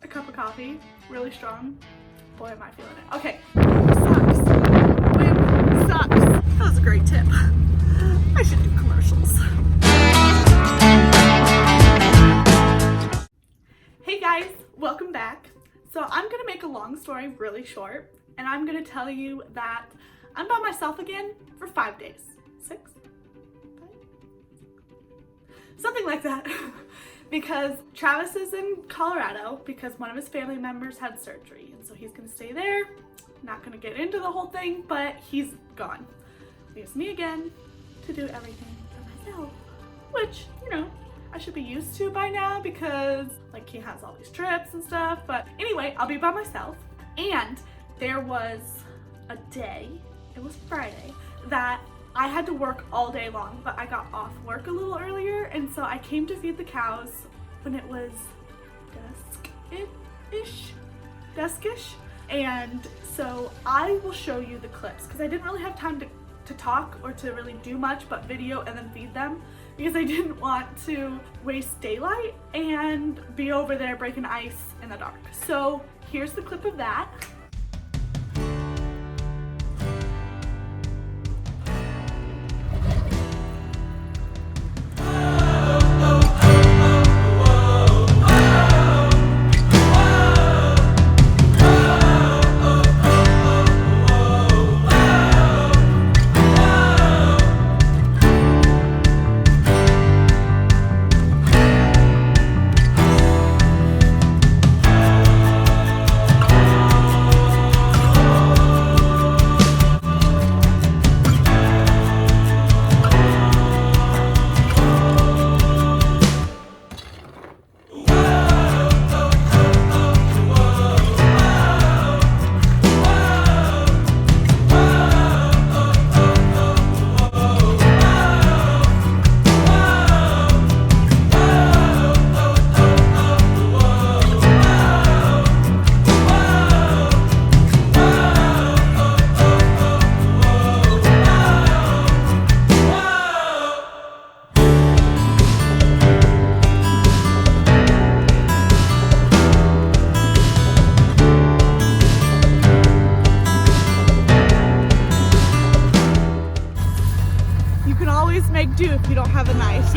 cup of coffee, really strong. Boy, am I feeling it. Okay, sucks. Wind sucks. That was a great tip. I should do commercials. Hey guys, welcome back. So I'm gonna make a long story really short, and I'm gonna tell you that I'm by myself again for 5 days. 6? 5? Something like that. Because Travis is in Colorado because one of his family members had surgery, and so he's gonna stay there. Not gonna get into the whole thing, but he's gone. Leaves me again to do everything for myself, which, you know, I should be used to by now because like he has all these trips and stuff. But anyway, I'll be by myself. And there was a day, it was Friday, that I had to work all day long, but I got off work a little earlier, and so I came to feed the cows when it was duskish. And so I will show you the clips because I didn't really have time to talk or to really do much but video and then feed them, because I didn't want to waste daylight and be over there breaking ice in the dark. So here's the clip of that. Make do if you don't have a knife.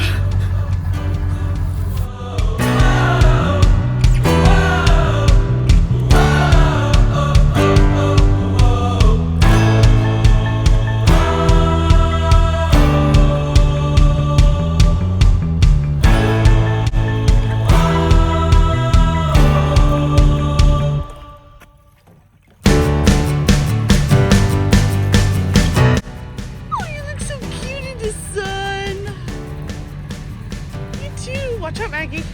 Watch out, Maggie.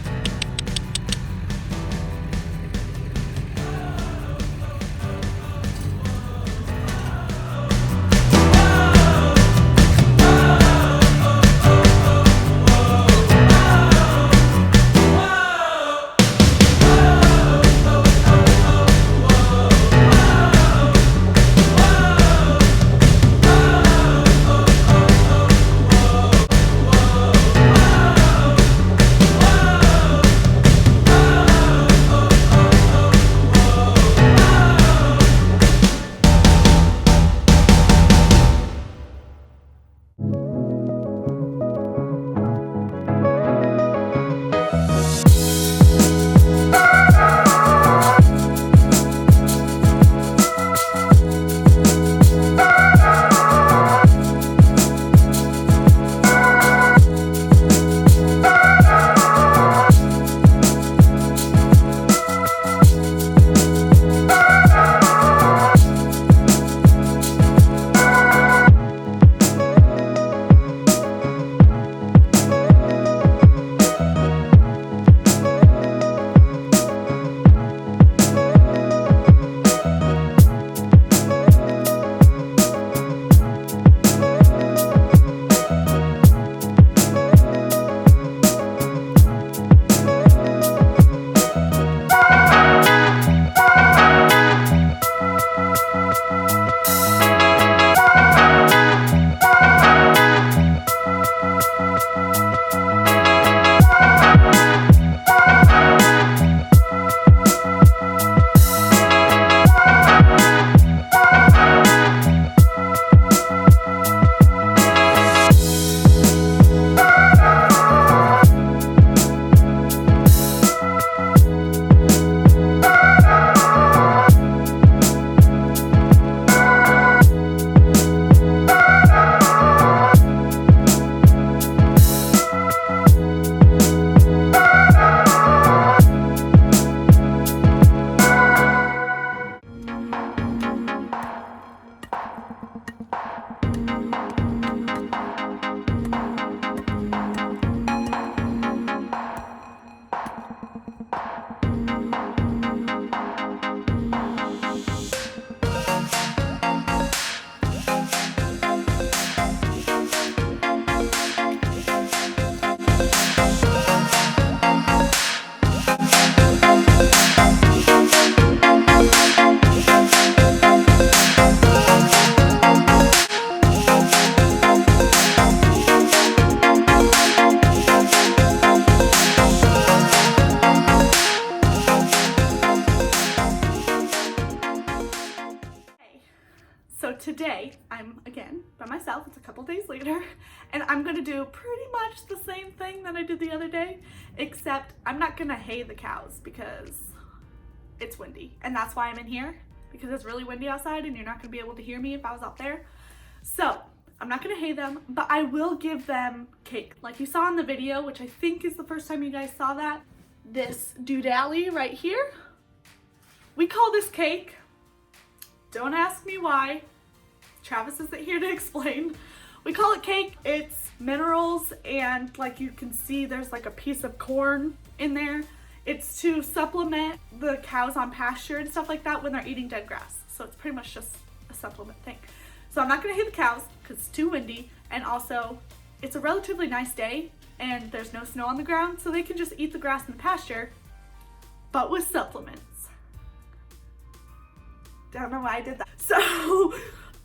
I'm again by myself. It's a couple days later, and I'm gonna do pretty much the same thing that I did the other day, except I'm not gonna hay the cows because it's windy, and that's why I'm in here, because it's really windy outside and you're not gonna be able to hear me if I was out there. So I'm not gonna hay them, but I will give them cake. Like you saw in the video, which I think is the first time you guys saw that, this doodally right here, we call this cake. Don't ask me why. Travis isn't here to explain. We call it cake. It's minerals, and like you can see there's like a piece of corn in there. It's to supplement the cows on pasture and stuff like that when they're eating dead grass. So it's pretty much just a supplement thing. So I'm not gonna hay the cows because it's too windy, and also it's a relatively nice day and there's no snow on the ground, so they can just eat the grass in the pasture, but with supplements. Don't know why I did that. So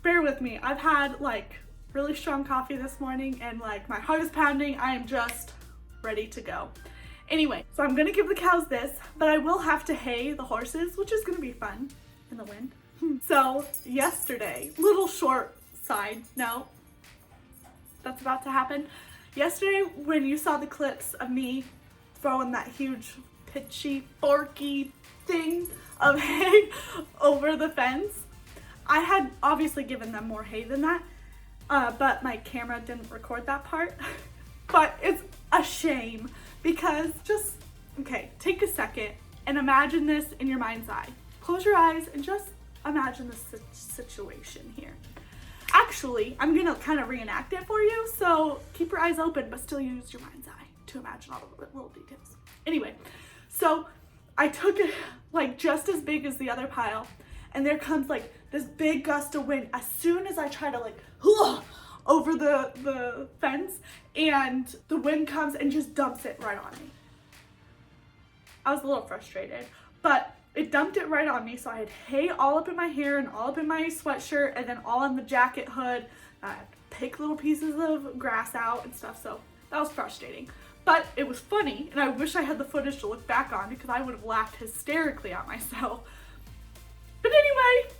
bear with me. I've had like really strong coffee this morning and like my heart is pounding. I am just ready to go. Anyway, so I'm gonna give the cows this, but I will have to hay the horses, which is gonna be fun in the wind. So yesterday, little short side note, that's about to happen. Yesterday, when you saw the clips of me throwing that huge pitchy, forky thing of hay over the fence, I had obviously given them more hay than that, but my camera didn't record that part. But it's a shame because just, okay, take a second and imagine this in your mind's eye. Close your eyes and just imagine this situation here. Actually, I'm gonna kind of reenact it for you, so keep your eyes open, but still use your mind's eye to imagine all the little details. Anyway, so I took it like just as big as the other pile, and there comes like this big gust of wind as soon as I try to like over the fence, and the wind comes and just dumps it right on me. I was a little frustrated, but it dumped it right on me, so I had hay all up in my hair and all up in my sweatshirt and then all on the jacket hood. I had to pick little pieces of grass out and stuff, so that was frustrating. But it was funny, and I wish I had the footage to look back on because I would have laughed hysterically at myself. But anyway,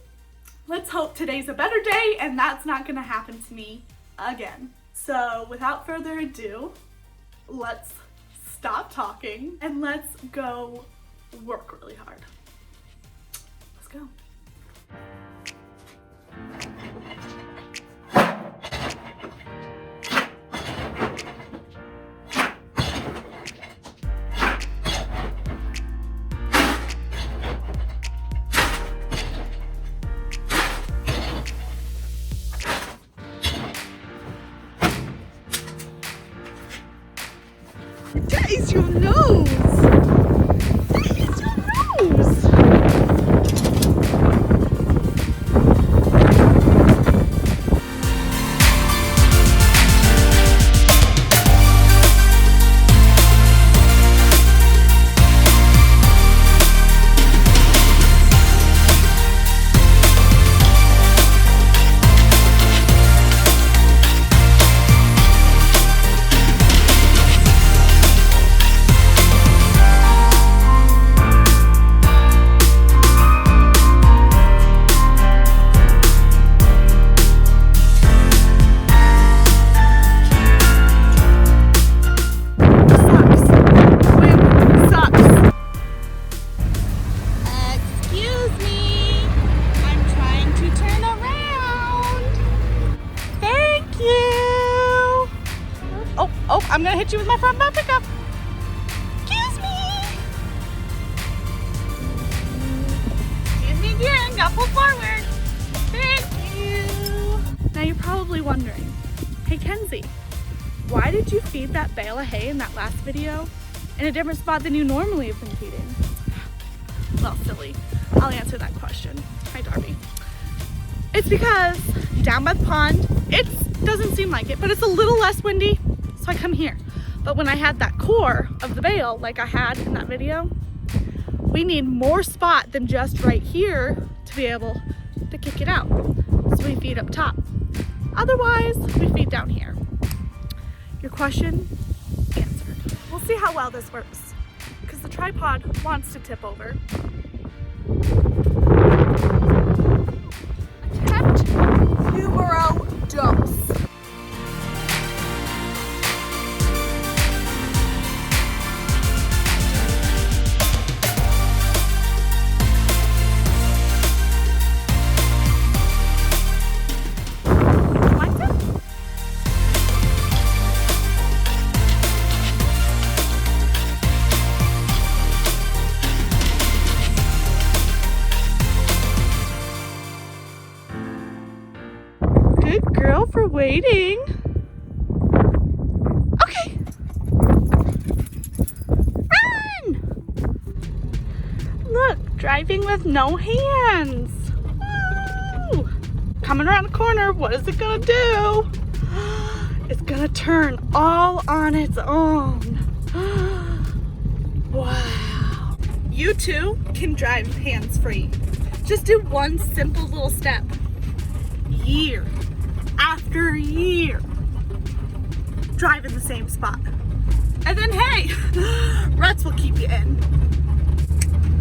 let's hope today's a better day and that's not gonna happen to me again. So without further ado, let's stop talking and let's go work really hard. Let's go. That is your nose! That is your nose! Oh, I'm gonna hit you with my front butt pickup. Excuse me. Excuse me again, got pulled forward. Thank you. Now you're probably wondering, hey Kenzie, why did you feed that bale of hay in that last video in a different spot than you normally have been feeding? Well, silly. I'll answer that question. Hi, Darby. It's because down by the pond, it doesn't seem like it, but it's a little less windy, so I come here. But when I had that core of the bale, like I had in that video, we need more spot than just right here to be able to kick it out. So we feed up top. Otherwise, we feed down here. Your question answered. We'll see how well this works, because the tripod wants to tip over. A Numero dos. Good girl for waiting. Okay. Run! Look, driving with no hands. Woo! Coming around the corner, what is it gonna do? It's gonna turn all on its own. Wow. You too can drive hands-free. Just do one simple little step. Year after year, drive in the same spot. And then hey, ruts will keep you in.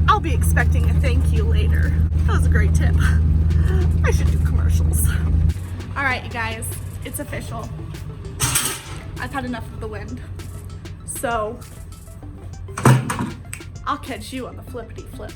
I'll be expecting a thank you later. That was a great tip. I should do commercials. All right, you guys, it's official. I've had enough of the wind. So I'll catch you on the flippity flip.